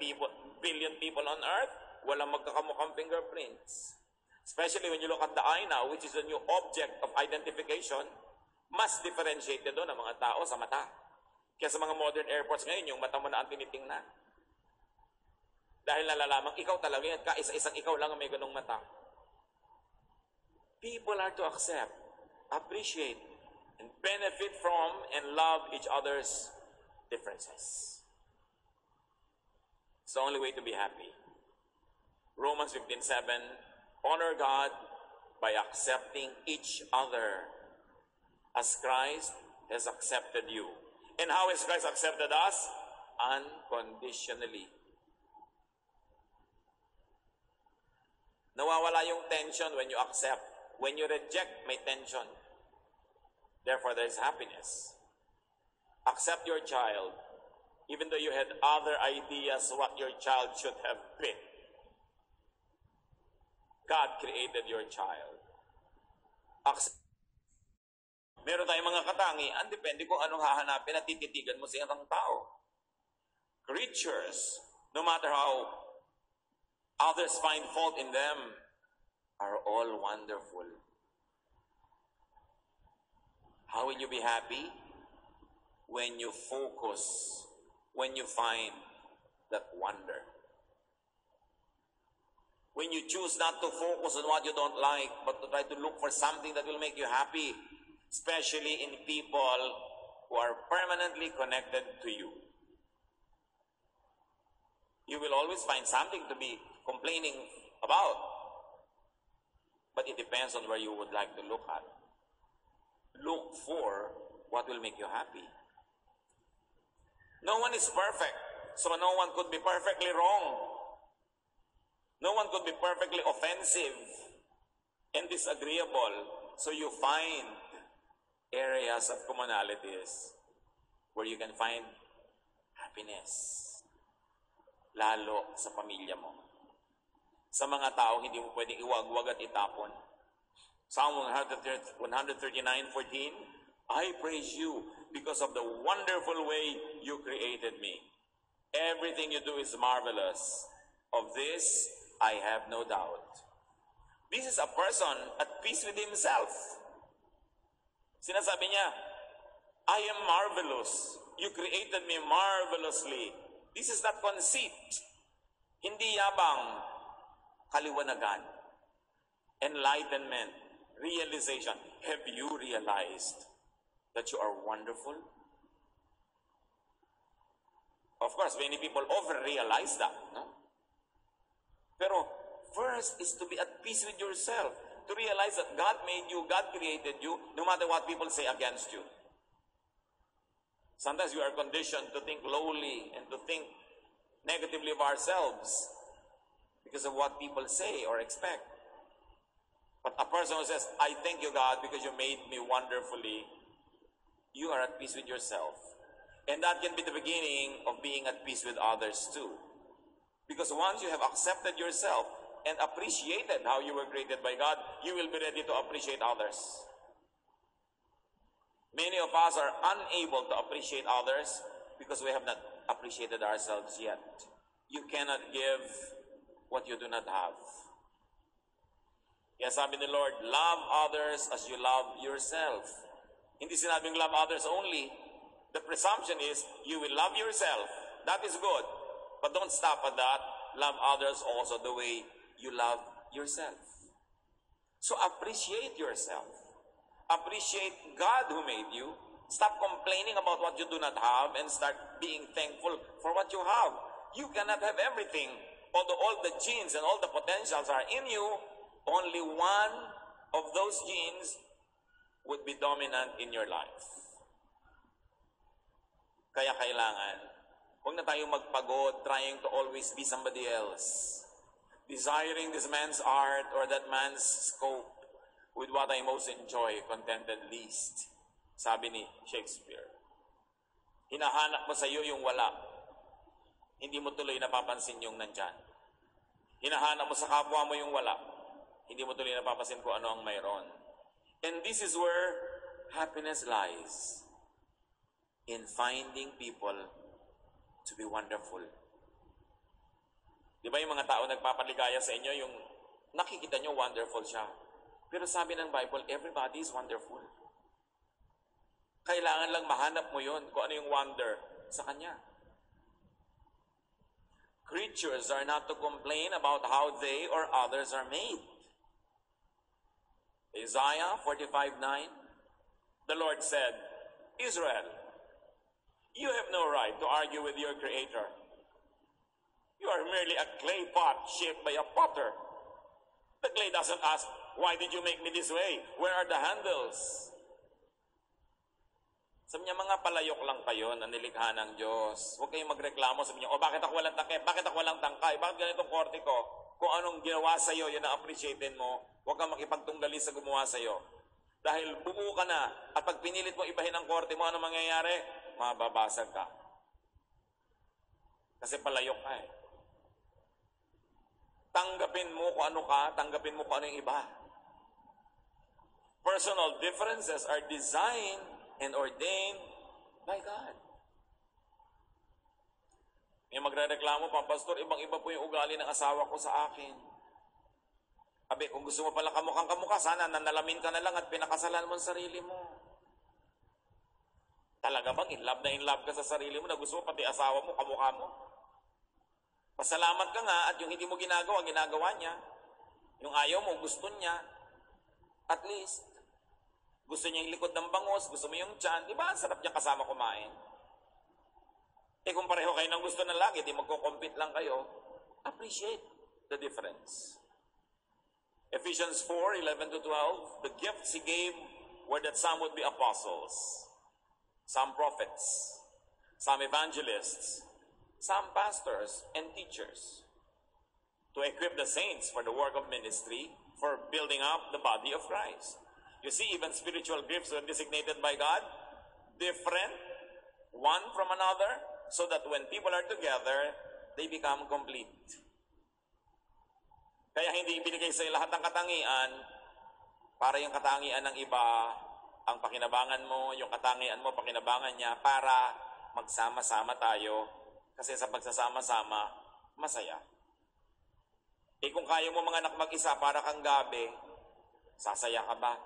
billion people on earth, walang magkakamukang fingerprints. Especially when you look at the eye now, which is a new object of identification, mas differentiated doon ang mga tao sa mata. Kaya sa mga modern airports ngayon, yung mata mo na ang tinitingnan. Dahil nalalaman, ikaw talaga yan, kaisa-isang ikaw lang ang may ganong mata. People are to accept, appreciate, and benefit from and love each other's differences. It's the only way to be happy. Romans 15:7, honor God by accepting each other as Christ has accepted you. And how has Christ accepted us? Unconditionally. Nawawala yung tension when you accept. When you reject, may tension. Therefore, there is happiness. Accept your child, even though you had other ideas what your child should have been. God created your child. Accept. Meron tayong mga katangian, depende kung anong hahanapin at tititigan mo sa isang tao. Creatures, no matter how others find fault in them, are all wonderful. How will you be happy? when you focus, when you find that wonder. When you choose not to focus on what you don't like, but to try to look for something that will make you happy, especially in people who are permanently connected to you. You will always find something to be complaining about, but it depends on where you would like to look at. Look for what will make you happy. No one is perfect, so no one could be perfectly wrong. No one could be perfectly offensive and disagreeable. So you find areas of commonalities where you can find happiness. Lalo sa pamilya mo. Sa mga tao, hindi mo pwedeng iwagwag at itapon. Psalm 139:14, I praise you because of the wonderful way you created me. Everything you do is marvelous. Of this, I have no doubt. This is a person at peace with himself. Sinasabi niya, I am marvelous. You created me marvelously. This is not conceit. Hindi yabang, kaliwanagan, enlightenment, realization. Have you realized that you are wonderful? Of course, many people over-realize that, no? Pero first is to be at peace with yourself. To realize that God made you, God created you, no matter what people say against you. Sometimes we are conditioned to think lowly and to think negatively of ourselves because of what people say or expect. But a person who says, I thank you, God, because you made me wonderfully, you are at peace with yourself. And that can be the beginning of being at peace with others too. Because once you have accepted yourself and appreciated how you were created by God, you will be ready to appreciate others. Many of us are unable to appreciate others because we have not appreciated ourselves yet. You cannot give what you do not have. Kaya sabi ni Lord, love others as you love yourself. Hindi sinabing love others only. The presumption is you will love yourself. That is good. But don't stop at that. Love others also the way you love yourself. So appreciate yourself. Appreciate God who made you. Stop complaining about what you do not have and start being thankful for what you have. You cannot have everything. Although all the genes and all the potentials are in you, only one of those genes would be dominant in your life. Kaya kailangan, huwag na tayong magpagod trying to always be somebody else. Desiring this man's art or that man's scope with what I most enjoy, contented least. Sabi ni Shakespeare. Hinahanap mo sa iyo yung wala. Hindi mo tuloy napapansin yung nandyan. Hinahanap mo sa kapwa mo yung wala. Hindi mo tuloy napapansin kung ano ang mayroon. And this is where happiness lies. In finding people to be wonderful. Di ba yung mga tao nagpapaligaya sa inyo, yung nakikita nyo wonderful siya. Pero sabi ng Bible, everybody is wonderful. Kailangan lang mahanap mo yun kung ano yung wonder sa Kanya. Creatures are not to complain about how they or others are made. Isaiah 45:9, the Lord said, Israel, you have no right to argue with your Creator. You are merely a clay pot shaped by a potter. The clay doesn't ask, why did you make me this way? Where are the handles? Sabi niya, mga palayok lang kayo na nilikha ng Diyos. Huwag kayong magreklamo. Sabi niya, bakit ako walang takip? Bakit ako walang tangkay? Bakit ganito korte ko? Kung anong ginawa sa'yo, yun ang appreciatein mo. Huwag kang makipagtunggali sa gumawa sa'yo. Dahil buo ka na, at pag pinilit mo ibahin ang korte mo, ano mangyayari? Mababasag ka. Kasi palayok ka eh. Tanggapin mo kung ano ka, tanggapin mo kung ano yung iba. Personal differences are designed and ordained by God. May magre-reklamo pa, Pastor, ibang-iba po yung ugali ng asawa ko sa akin. Abi, kung gusto mo pala kamukhang kamukha, sana nanalamin ka na lang at pinakasalan mo ang sarili mo. Talaga bang in love ka sa sarili mo na gusto mo pati asawa mo, kamukha mo? Pasalamat ka nga at yung hindi mo ginagawa, ginagawa niya. Yung ayaw mo, gusto niya. At least, gusto niya yung likod ng bangos, gusto mo yung tiyan. Di ba? Ang sarap niya kasama kumain. Eh kung pareho kayo ng gusto ng langit, di magko-compete lang kayo, appreciate the difference. Ephesians 4:11 to 12, the gifts He gave were that some would be apostles, some prophets, some evangelists, some pastors and teachers, to equip the saints for the work of ministry, for building up the body of Christ. You see, even spiritual gifts were designated by God, different, one from another, so that when people are together, they become complete. Kaya hindi ibinigay sa lahat ng katangian para yung katangian ng iba ang pakinabangan mo, yung katangian mo, pakinabangan niya, para magsama-sama tayo. Kasi sa pagsasama-sama, masaya. Eh kung kaya mo mga anak mag-isa para kang gabi, sasaya ka ba?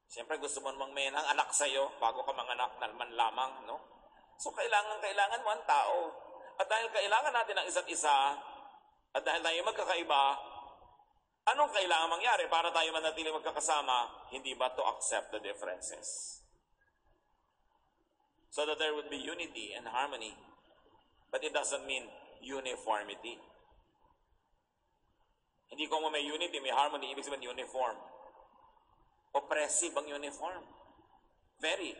Siyempre gusto mo namang may anak sa'yo bago ka manganak naman lamang, no? So kailangan mo ang tao. At dahil kailangan natin ang isa't isa, at dahil tayo magkakaiba, anong kailangan mangyari para tayo manatili magkakasama? Hindi ba to accept the differences? So that there would be unity and harmony. But it doesn't mean uniformity. Hindi ko may unity, may harmony, ibig sabihin uniform. Oppressive ang uniform. Very.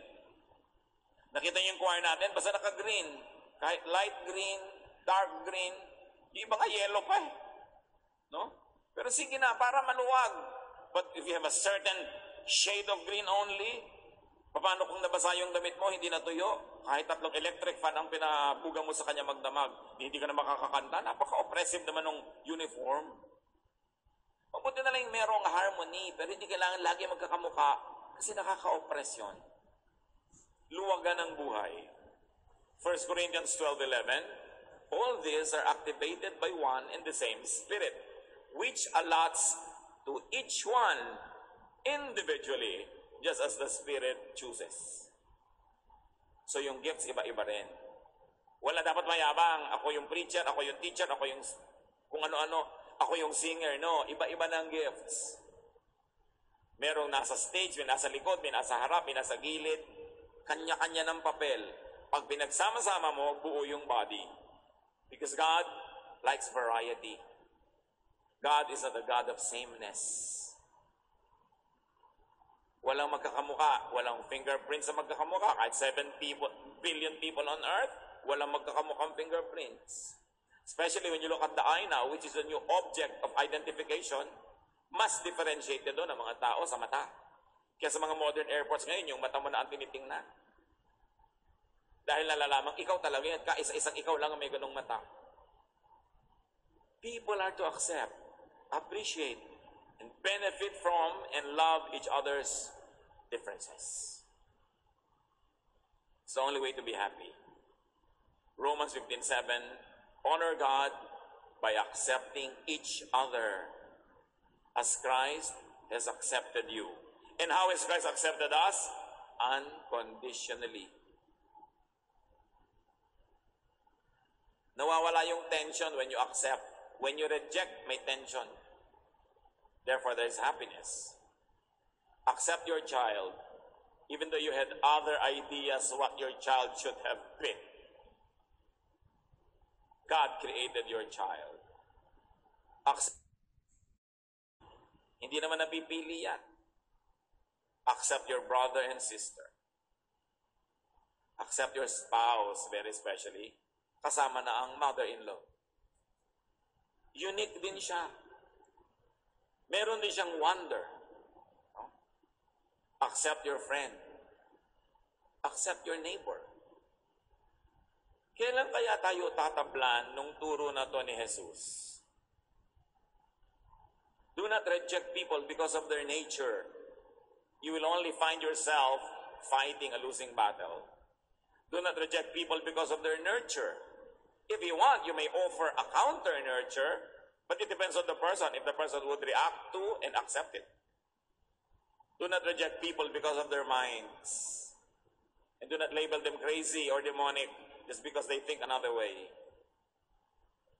Nakita niyo yung choir natin, basta naka-green. Kahit light green, dark green, yung iba nga yellow pa eh. No? Pero sige na, para maluwag. But if you have a certain shade of green only, paano kung nabasa yung damit mo, hindi natuyo? Kahit 3 electric fan ang pinabuga mo sa kanya magdamag, hindi ka na makakakanta. Napaka-oppressive naman ng uniform. Mabuti na lang merong harmony, pero hindi kailangan lagi magkakamuka kasi nakaka-oppression. Luwagan ng buhay. 1 Corinthians 12:11, all these are activated by one and the same Spirit, which allots to each one individually, just as the Spirit chooses. So yung gifts, iba-iba rin. Wala dapat mayabang. Ako yung preacher, ako yung teacher, ako yung kung ano-ano, ako yung singer. No, iba-iba ng gifts. Merong nasa stage, may nasa likod, may nasa harap, may nasa gilid. Kanya-kanya ng papel. Pag pinagsama-sama mo, buo yung body. Because God likes variety. God is not a God of sameness. Walang magkakamuka, walang fingerprints sa magkakamuka. Kahit 7 billion people on earth, walang magkakamukang fingerprints. Especially when you look at the eye now, which is a new object of identification, mas differentiated doon ang mga tao sa mata. Kaya sa mga modern airports ngayon, yung mata mo na ang tinitingnan. Dahil nalalaman, ikaw talaga yan, kaisa-isang ikaw lang ang may ganong mata. People are to accept, appreciate, and benefit from and love each other's differences. It's the only way to be happy. Romans 15:7, honor God by accepting each other as Christ has accepted you. And how has Christ accepted us? Unconditionally. Nawawala yung tension when you accept. When you reject, may tension. Therefore, there is happiness. Accept your child, even though you had other ideas what your child should have been. God created your child. Accept. Hindi naman napipili yan. Accept your brother and sister. Accept your spouse, very especially. Kasama na ang mother-in-law. Unique din siya. Meron din siyang wonder. Accept your friend. Accept your neighbor. Kailan kaya tayo tatablan nung turo na to ni Jesus? Do not reject people because of their nature. You will only find yourself fighting a losing battle. Do not reject people because of their nurture. If you want, you may offer a counter nurture, but it depends on the person, if the person would react to and accept it. Do not reject people because of their minds. And do not label them crazy or demonic just because they think another way.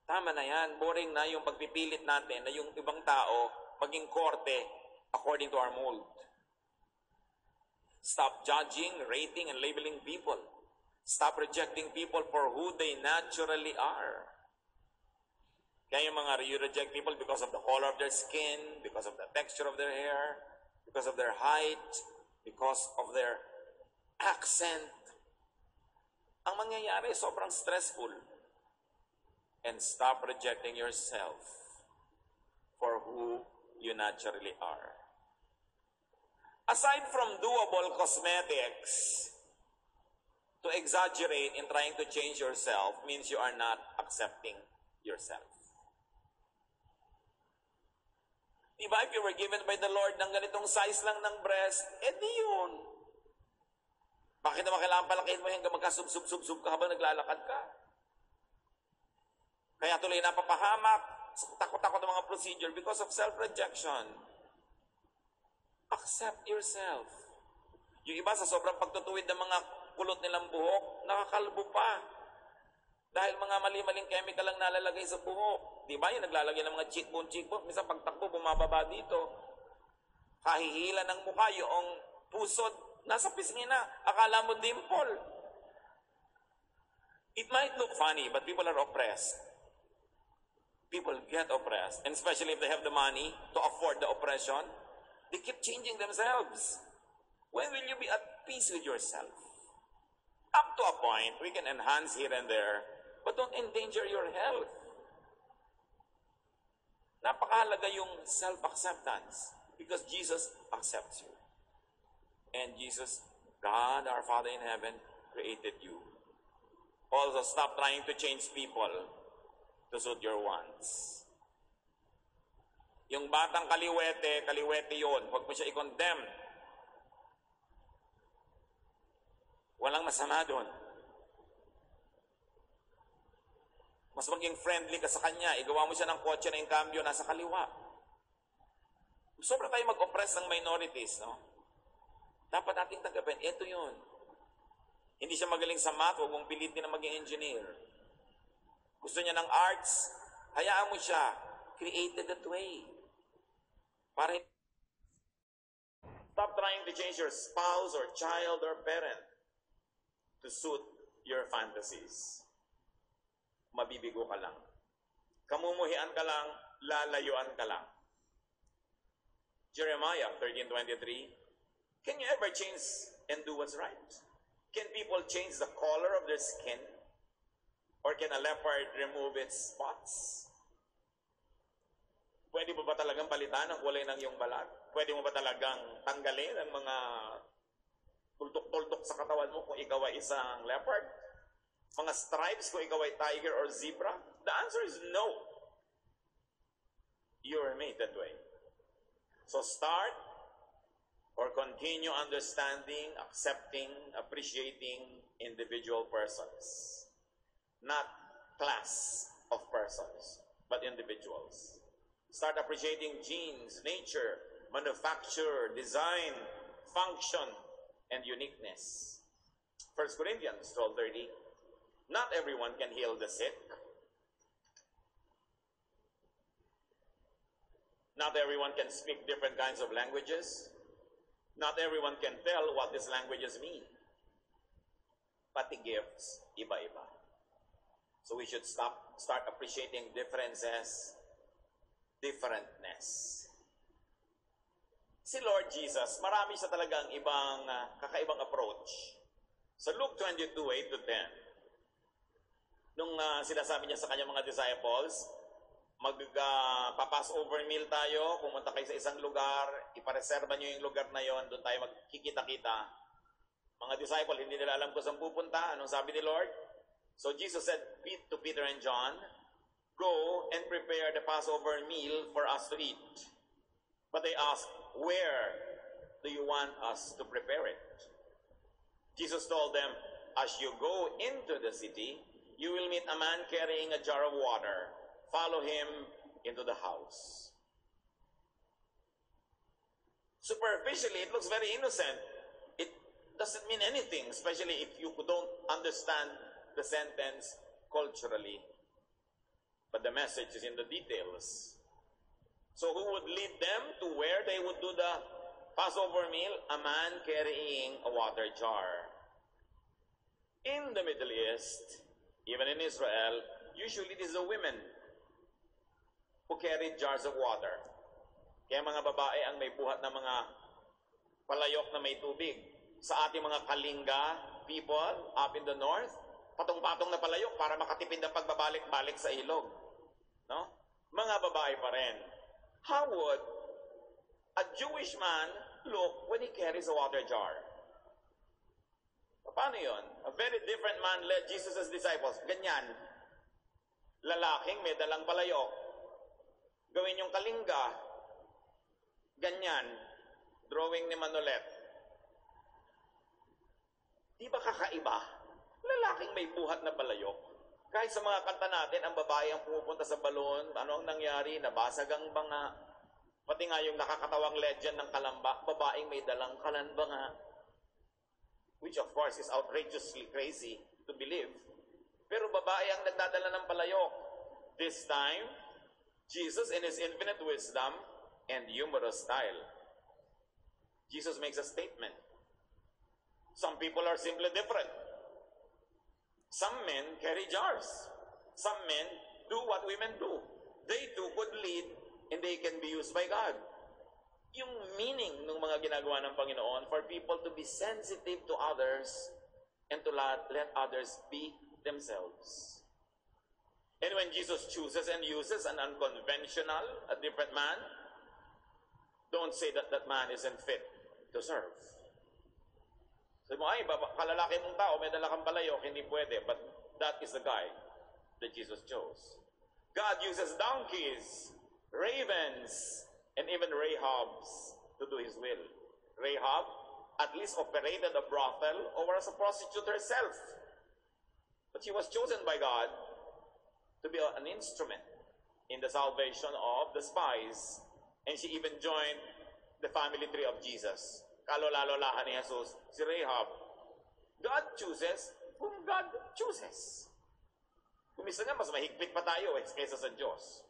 Tama na yan. Boring na yung pagpipilit natin na yung ibang tao maging korte according to our mold. Stop judging, rating, and labeling people. Stop rejecting people for who they naturally are. Kaya yung mga you reject people because of the color of their skin, because of the texture of their hair, because of their height, because of their accent. Ang mangyayari, sobrang stressful. And stop rejecting yourself for who you naturally are. Aside from doable cosmetics, to exaggerate in trying to change yourself means you are not accepting yourself. Diba, if you were given by the Lord ng ganitong size lang ng breast, di yun. Bakit naman kailangan palakihin mo hanggang magkasub-sub-sub ka habang naglalakad ka? Kaya tuloy napapahamak, takot-takot ng mga procedure because of self-rejection. Accept yourself. Yung iba sa sobrang pagtutuwid ng mga kulot nilang buhok, nakakalbo pa. Dahil mga mali-maling chemical lang nalalagay sa buhok. Di ba? Yung naglalagay ng mga cheekbone. Minsan pagtakbo, bumababa dito. Kahihila ng mukha, yung pusod, nasa pisngi na. Akala mo dimple. It might look funny, but people are oppressed. People get oppressed. And especially if they have the money to afford the oppression, they keep changing themselves. When will you be at peace with yourself? Up to a point, we can enhance here and there, but don't endanger your health. Napakahalaga yung self-acceptance because Jesus accepts you. And Jesus, God, our Father in heaven, created you. Also, stop trying to change people to suit your wants. Yung batang kaliwete, kaliwete yun. Huwag mo siya i-condemn. Walang masama doon. Mas maging friendly ka sa kanya. Igawa mo siya ng kotse na yung cambio nasa kaliwa. Sobra tayo mag-oppress ng minorities, no? Dapat nating tanggapin. Ito yun. Hindi siya magaling sa math, huwag mong pilitin na maging engineer. Gusto niya ng arts, hayaan mo siya. Created that way. Stop trying to change your spouse or child or parent to suit your fantasies. Mabibigo ka lang. Kamumuhian ka lang, lalayuan ka lang. Jeremiah 13:23, can you ever change and do what's right? Can people change the color of their skin? Or can a leopard remove its spots? Pwede mo ba talagang palitan ang kulay ng iyong balat? Pwede mo ba talagang tanggalin ang mga tuldok-tuldok sa katawan mo kung ikaw ay isang leopard? Mga stripes kung ikaw ay tiger or zebra? The answer is no. You are made that way. So start or continue understanding, accepting, appreciating individual persons. Not class of persons, but individuals. Start appreciating genes, nature, manufacture, design, function, and uniqueness. 1 Corinthians 12:30, not everyone can heal the sick. Not everyone can speak different kinds of languages. Not everyone can tell what these languages mean. Pati gifts, iba-iba. So we should start appreciating differences, differentness. Si Lord Jesus, marami siya talagang ibang kakaibang approach. Sa Luke 22:8-10, nung sinasabi niya sa kanyang mga disciples, magpa-Passover meal tayo, pumunta kayo sa isang lugar, ipareserba niyo yung lugar na yon, doon tayo magkikita-kita. Mga disciple, hindi nila alam kung saan pupunta. Anong sabi ni Lord? So Jesus said to Peter and John, go and prepare the Passover meal for us to eat. But they asked, where do you want us to prepare it? Jesus told them, as you go into the city, you will meet a man carrying a jar of water. Follow him into the house. Superficially, it looks very innocent. doesn't mean anything, especially if you don't understand the sentence culturally. But the message is in the details. So who would lead them to where they would do the Passover meal? A man carrying a water jar. In the Middle East, even in Israel, usually it is the women who carried jars of water. Kaya mga babae ang may buhat ng mga palayok na may tubig. Sa ating mga Kalinga people up in the north, patong-patong na palayok para makatipid ng pagbabalik-balik sa ilog. No? Mga babae pa rin. How would a Jewish man look when he carries a water jar? Paano yun? A very different man led Jesus' disciples. Ganyan. Lalaking may dalang palayok. Gawin yung Kalinga. Ganyan. Drawing ni Manolet. Di ba kakaiba? Lalaking may buhat na palayok. Kahit sa mga kanta natin, ang babae ang pumupunta sa balon, ano ang nangyari? Nabasag ang banga. Pati nga yung nakakatawang legend ng Kalamba, babaeng may dalang kalanbanga. Which of course is outrageously crazy to believe. Pero babae ang nagdadala ng palayok. This time, Jesus in His infinite wisdom and humorous style, Jesus makes a statement. Some people are simply different. Some men carry jars. Some men do what women do. They too could lead and they can be used by God. Yung meaning ng mga ginagawa ng Panginoon for people to be sensitive to others and to let others be themselves. And when Jesus chooses and uses an unconventional, a different man, don't say that that man isn't fit to serve. Sabi mo, ay, kalalaki mong tao, may dala kang palayok, hindi pwede. But that is the guy that Jesus chose. God uses donkeys, ravens, and even Rahabs to do His will. Rahab at least operated a brothel or as a prostitute herself. But she was chosen by God to be an instrument in the salvation of the spies. And she even joined the family tree of Jesus. Kalolalahan ni Jesus, si Rahab. God chooses whom God chooses. Kumisa nga, mas mahigpit pa tayo kaysa sa Diyos.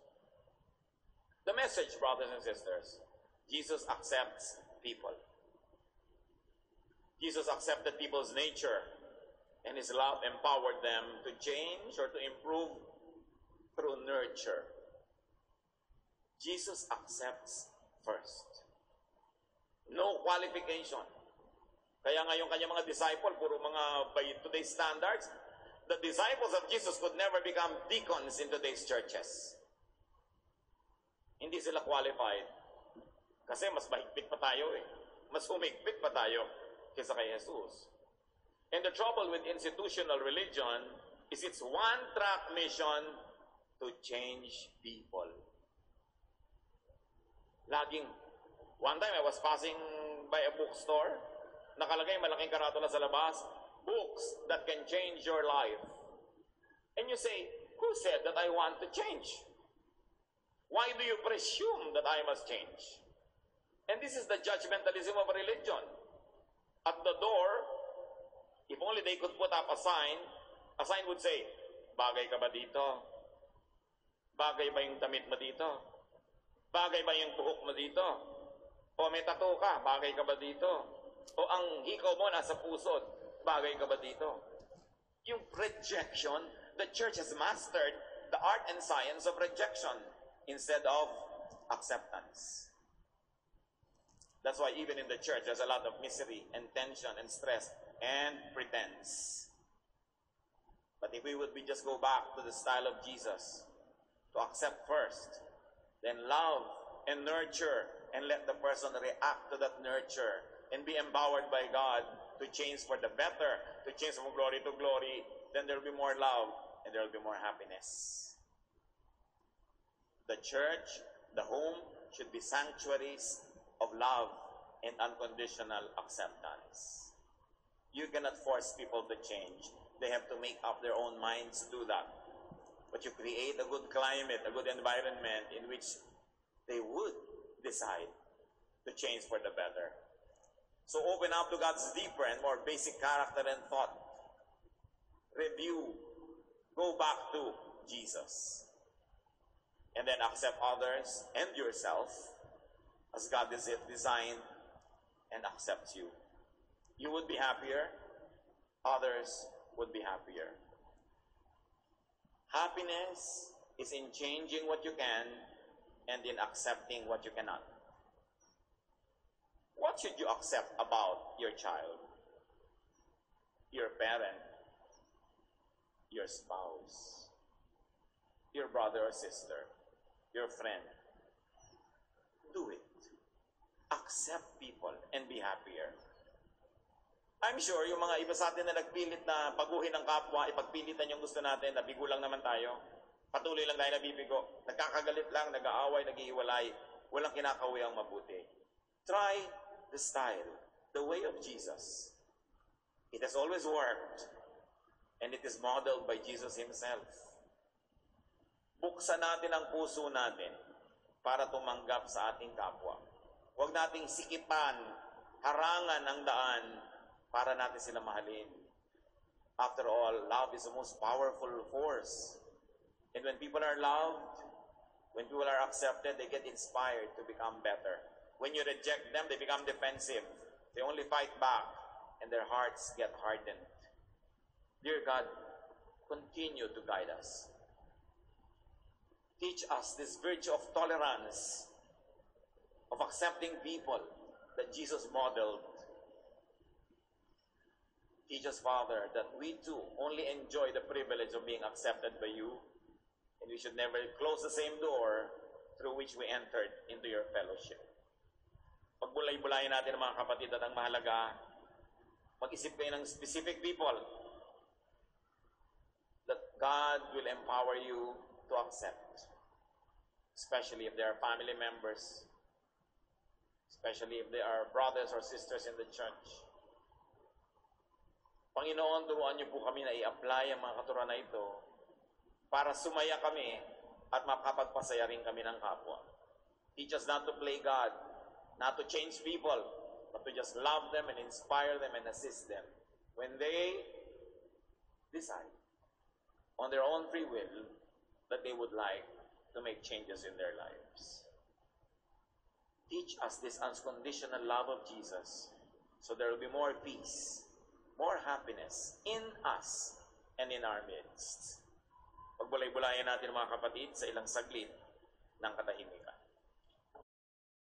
The message, brothers and sisters, Jesus accepts people. Jesus accepted people's nature, and His love empowered them to change or to improve through nurture. Jesus accepts first. No qualification. Kaya nga yung kanyang mga disciple, puro mga by today's standards, the disciples of Jesus could never become deacons in today's churches. Hindi sila qualified. Kasi mas mahigpit pa tayo eh. Mas humigpit pa tayo kaysa kay Jesus. And the trouble with institutional religion is its one-track mission to change people. Laging, one time I was passing by a bookstore, nakalagay malaking karatula sa labas, books that can change your life. And you say, who said that I want to change? Why do you presume that I must change? And this is the judgmentalism of religion. At the door, if only they could put up a sign would say, bagay ka ba dito? Bagay ba yung damit mo dito? Bagay ba yung buhok mo dito? O may tattoo ka, bagay ka ba dito? O ang hikaw mo nasa pusod, bagay ka ba dito? Yung rejection, the church has mastered the art and science of rejection instead of acceptance. That's why even in the church, there's a lot of misery and tension and stress and pretense. But if we would just go back to the style of Jesus, to accept first, then love and nurture, and let the person react to that nurture and be empowered by God to change for the better, to change from glory to glory, then there will be more love and there will be more happiness. The church, the home, should be sanctuaries of love and unconditional acceptance. You cannot force people to change. They have to make up their own minds to do that. But you create a good climate, a good environment in which they would decide to change for the better. So open up to God's deeper and more basic character and thought. Review. Go back to Jesus. And then accept others and yourself as God is designed and accepts you. You would be happier. Others would be happier. Happiness is in changing what you can and in accepting what you cannot. What should you accept about your child, your parent, your spouse, your brother or sister, your friend? Do it. Accept people and be happier. I'm sure yung mga iba sa atin na nagpilit na baguhin ang kapwa, ipagpilitan yung gusto natin, nabigo lang naman tayo. Patuloy lang tayo nabibigo. Nagkakagalit lang, nag-aaway, nag-iiwalay. Walang kinakawi ang mabuti. Try the style, the way of Jesus. It has always worked. And it is modeled by Jesus Himself. Buksan natin ang puso natin para tumanggap sa ating kapwa. Huwag nating sikipan, harangan ang daan para natin sila mahalin. After all, love is the most powerful force. And when people are loved, when people are accepted, they get inspired to become better. When you reject them, they become defensive. They only fight back, and their hearts get hardened. Dear God, continue to guide us. Teach us this virtue of tolerance, of accepting people that Jesus modeled. Teach us, Father, that we too only enjoy the privilege of being accepted by you, and we should never close the same door through which we entered into your fellowship. Pagbulay-bulayan natin mga kapatid at ang mahalaga, mag-isip kayo ng specific people that God will empower you to accept. Especially if they are family members, especially if they are brothers or sisters in the church. Panginoon, turuan niyo po kami na i-apply ang mga katuruan na ito para sumaya kami at makapagpasaya rin kami ng kapwa. Teach us not to play God, not to change people, but to just love them and inspire them and assist them when they decide on their own free will that they would like to make changes in their lives. Teach us this unconditional love of Jesus so there will be more peace, more happiness in us and in our midst. Pagbulay-bulayan natin mga kapatid sa ilang saglit ng katahimikan.